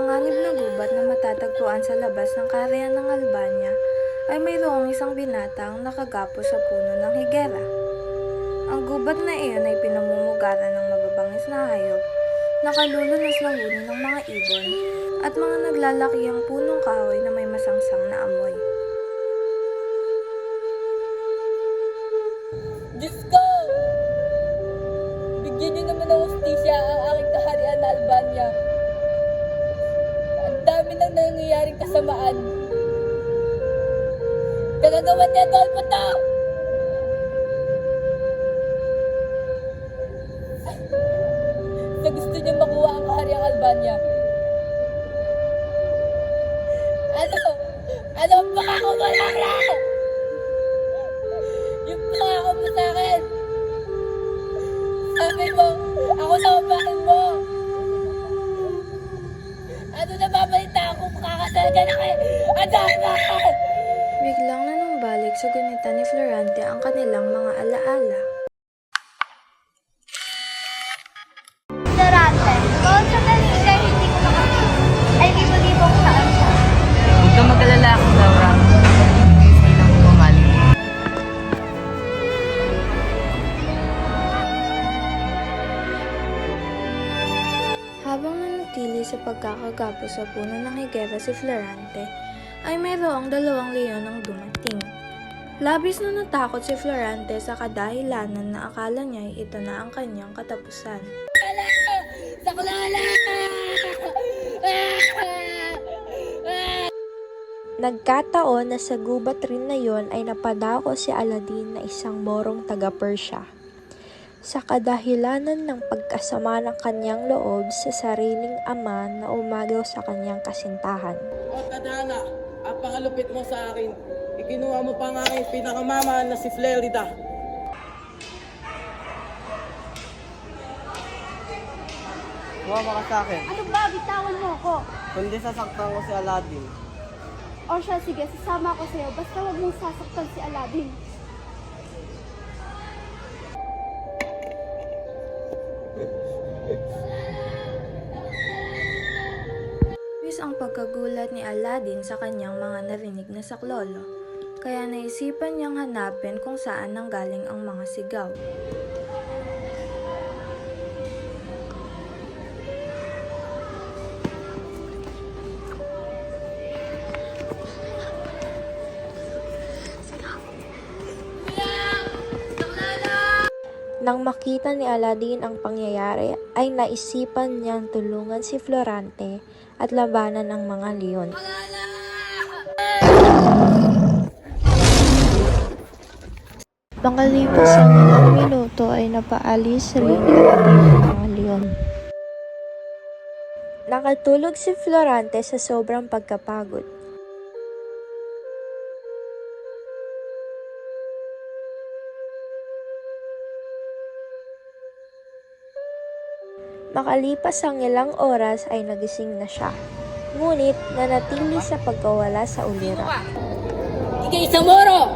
panganib na gubat na matatagpuan sa labas ng kaharian ng Albania ay mayroong isang binatang nakagapos sa puno ng higera. Ang gubat na iyon ay pinamumugaran ng mababangis na hayop, nakalulunas ng huni ng mga ibon, at mga naglalakihang punong kahoy na may masangsang na amoy. Diyos ko! Bigyan niyo naman ng hustisya ang aking kaharian na Albania. Ang dami nang nangyayaring kasamaan. Kagagawan niya Adolfo to! Sa gusto niya makuha ang kahariang Albania. Ano ang pangako mo, Laura? Yung pangako mo sa akin. Sabi mo, ako na upahin mo. Ano na babalita kung makakasal ka na kay Adolfo? Biglang nanumbalik sa gunita ni Florante ang kanilang mga alaala. Florante, kung sa talinga hindi ko makapit, ay libo-libong taon siya. Huwag kang mag-alala ako, Laura. Hindi lang bumali. Habang nanatili sa pagkakagapos sa puno ng higera si Florante, ay mayroong 2 leon ang dumating. Labis na natakot si Florante sa kadahilanan na akala niya ito na ang kanyang katapusan. Saklala! Nagkataon na sa gubat rin na yon ay napadako si Aladdin na isang morong taga-Persya. Sa kadahilanan ng pagkasama ng kanyang loob sa sariling ama na umagaw sa kanyang kasintahan. O tadhana, ang pangalupit mo sa akin, ikinuha mo pa ang aking pinakamamahal na si Flerida. Huwag ka sa akin, Ano ba? Bitawan mo ako. kundi sasaktan ko si Aladdin. O siya, sige, sasama ako sa'yo. Basta huwag mong sasaktan si Aladdin. Labis ang pagkagulat ni Aladdin sa kanyang mga narinig na saklolo, kaya naisipan niyang hanapin kung saan nanggaling ang mga sigaw. Nang makita ni Aladdin ang pangyayari, ay naisipan niyang tulungan si Florante at labanan ang mga leon. Makalipas ang ilang minuto ay napaalis rin ni Aladdin ang mga leon. Nakatulog si Florante sa sobrang pagkapagod. Makalipas ang ilang oras ay nagising na siya. Ngunit nanatili sa pagkawala sa ulira. Ikay isang moro!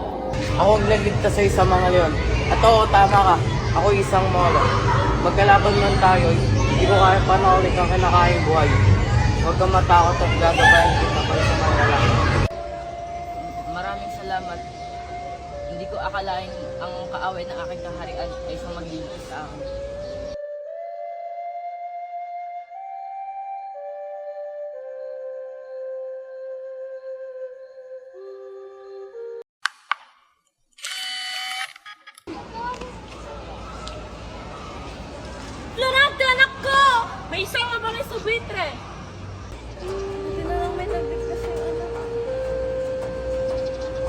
Ako ang nagligtas sa isang mga leon. At oo, tama ka. Ako isang molo. Magkalaban man tayo, hindi ko kaya panaulit ang kinakain buhay. Huwag kang matakot at gagabayan kita pa sa mga lalaki. Maraming salamat. Hindi ko akalain ang kaaway ng aking kaharian ay isang magliligtas sa akin. Florante, anak ko! May isang mabangis sa buitre! Hindi na lang may nagbigtas yung anak.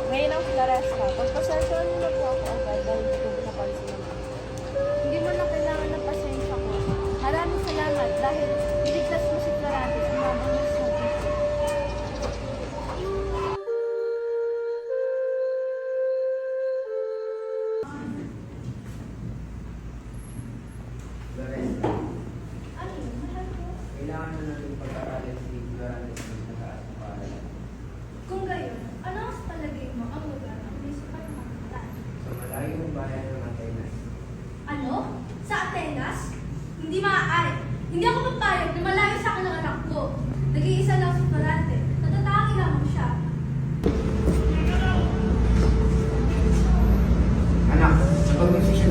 Ngayon ang Floresta, pagpasensyahan niyo na po ako agad dahil hindi ko napansin naman. Hindi mo na kailangan ng pasensya ko. Maraming salamat dahil niligtas mo si Florante sa mga bangis na dito. Kailangan na natin pag-aralin si Florante sa nagtaas ng paaralan. Kung gayon, ano ang sa palagay mo ang lugar ang may sikat na kapitan? Sa malayong bayan ng Atenas. Ano? Sa Atenas? Hindi maaari. Hindi ako papayag na malayo sa akin ang anak ko. Nag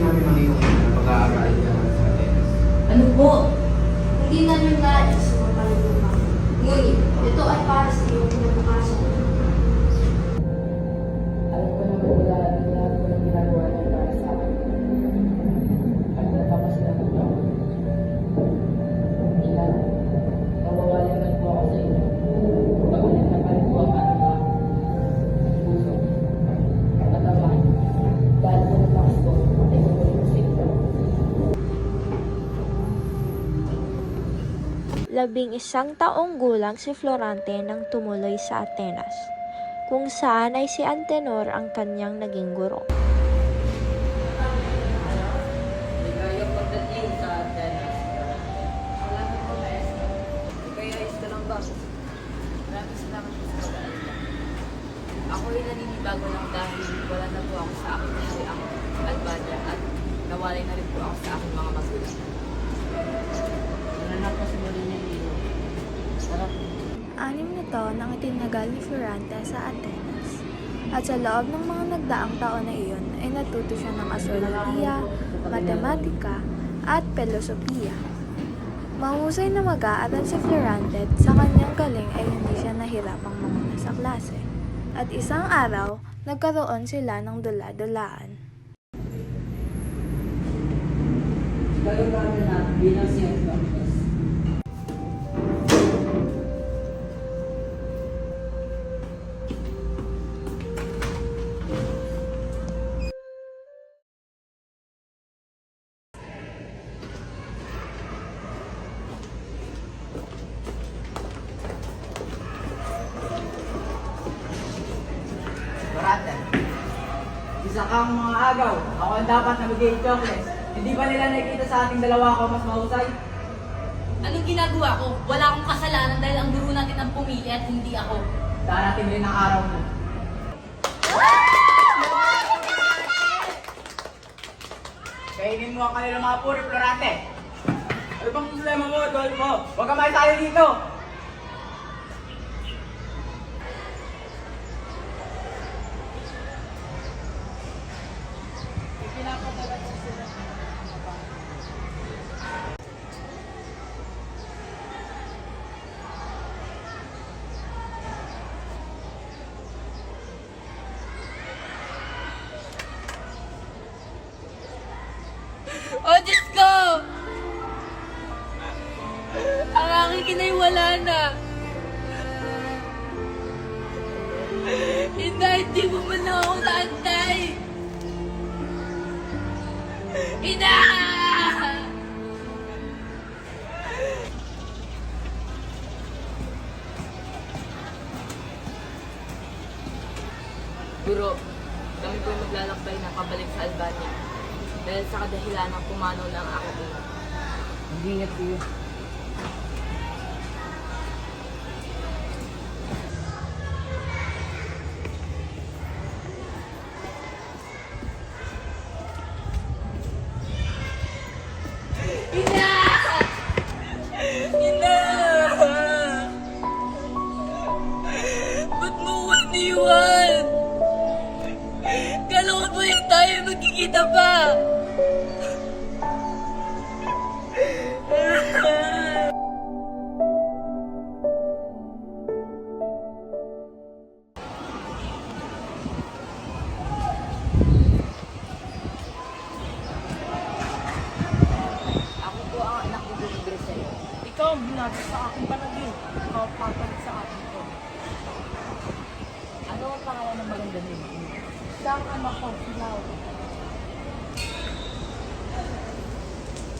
namin ang iyong pag-aaral naman sa Atenas. Ano po? Hindi namin nais na mapalulungan. Ngunit, ito ay para sa iyong kinabukasan. Alam ko naman lahat ko ng ginagawa niya para sa akin. At napapasalamat ako. Ina, nawawala man po ako sa inyo. Pag-ulit na pa rin po ang ating mga puso. Katawan. Dahil po ng lakas ko, ay kukulit ko sa inyo. 11 taong gulang si Florante nang tumuloy sa Atenas, kung saan ay si Antenor ang kanyang naging guro. Ligayang pagdating sa Atenas. Wala na po maestro. Kaya ayos ka lang ba? Maraming salamat po sa pag-aalala. Ako ay naninibago lang dahil wala na po ako sa aking hariang Albania at nawalay na rin po ako sa aking mga magulang. Nananap po si Molina Lino. Sarap. 6 na taon ang itinagal ni Florante sa Atenas. At sa loob ng mga nagdaang taon na iyon ay natuto siya ng astrolohiya, matematika, at filosofiya. Mahusay na mag-aaral si Florante at sa kanyang galing ay hindi siya nahirapang mamuna sa klase. At isang araw, nagkaroon sila ng dula-dulaan. Gagawin namin na bilang siyang doctors. Barata. Isa kang mga agaw. Ako ang dapat na mag-i chocolates. Hindi ba nila nakikita sa ating dalawa ako mas mahusay? Anong ginagawa ko? Wala akong kasalanan dahil ang guro natin ang pumili at hindi ako. Darating rin ang araw mo. Kainin mo ang kanilang mga puri, Florante. Ano bang problema mo, tol mo? Huwag ka makisali dito. Oh, Diyos ko! Ang aking kinay wala na. Hindi mo man lang ako naantay. Ina! Guro, kami po maglalakbay na pabalik sa Albania. Dahil sa kadahilan ng pumanaw ng aking ina. Mag-ingat kayo. Ina! Ina! Ba't mo ko iniwan? Kala ko ba yung tayo magkikita pa? Ako po ang anak ni Guru Grisel. Ikaw ang binati sa aking panagin. Ikaw ang papalit sa akin ko. Ano ang pangalan ng maganda niyo? Siya ang anak ko, si Laura.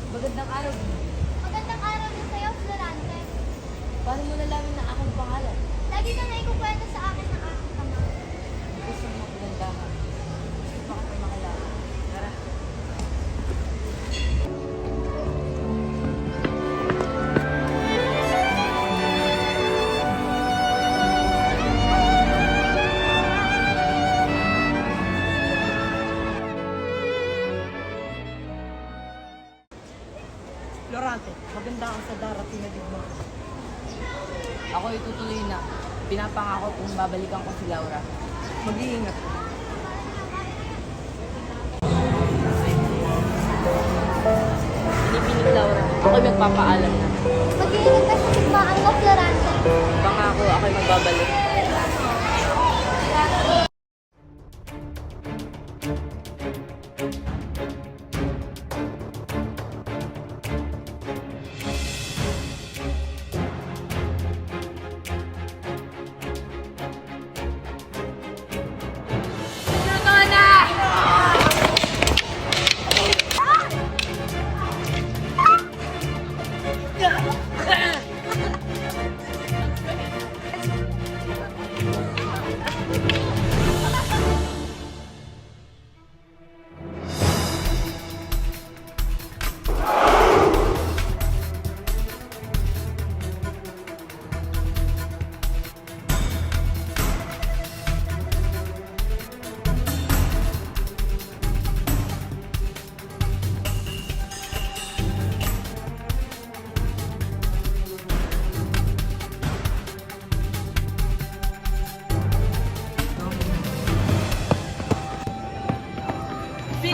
Magandang araw. Magandang araw din sa'yo, Florante. Paano mo nalaman na akong pangalan? Lagi ka na ikukwento sa akin ng aking ama. Gusto mo magandahan. Gusto ka tayo makilala. Tara. Florante, maganda ang sa darating na digma. Ako itutuloy na. Pinapangako kung babalikan ko si Laura. Mag-iingat ka. magpapaalam na. Mag-iingat ka sa sigmaan mo, Florante. Pangako, ako'y magbabalik.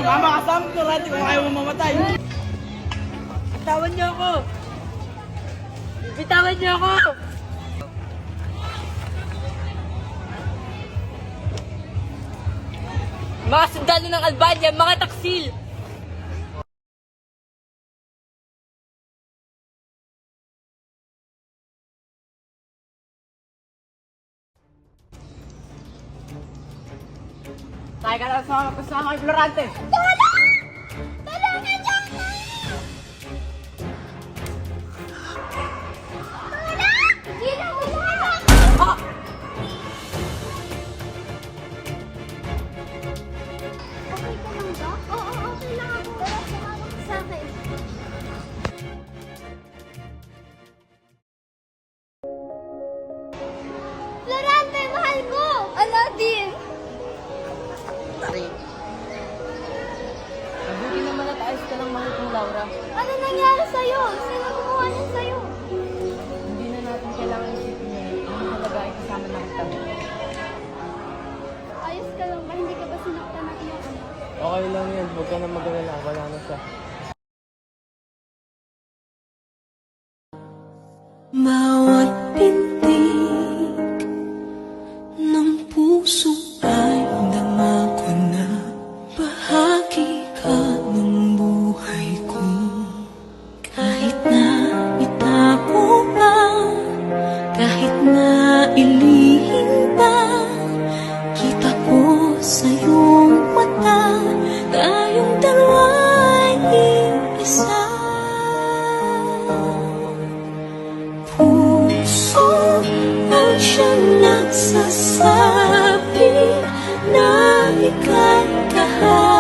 Mama, kasama ko natin kung ayaw mo mamatay. Bitawan niyo ako! Bitawan niyo ako! Mga sundalo ng Albania, mga taksil! Tayo ka lang kasama kay Florante! Okay ka lang ba? Oo, okay lang ako. Pero sumama ka sa akin. Florante, mahal ko! Aladdin! Mabuti naman at ayos ka lang mahal kong Laura. Ano nangyari sa'yo? Sino gumawa niyan sa'yo? Hindi na natin kailangan isipin ngayon. Ang mahalaga ay kasama na kita. Ayos ka lang ba? Hindi ka ba sinaktan ng iyong anak? Okay lang yan, huwag ka na mag-alala, wala na siya. Bawat pintig ng puso ay dama ko na bahagi ka ng buhay ko. Kahit na itago pa, kahit na ilihim pa, kita ko sa iyong mata, tayong dalawa'y iisa. Puso ang siyang nagsasabi na ika'y kahit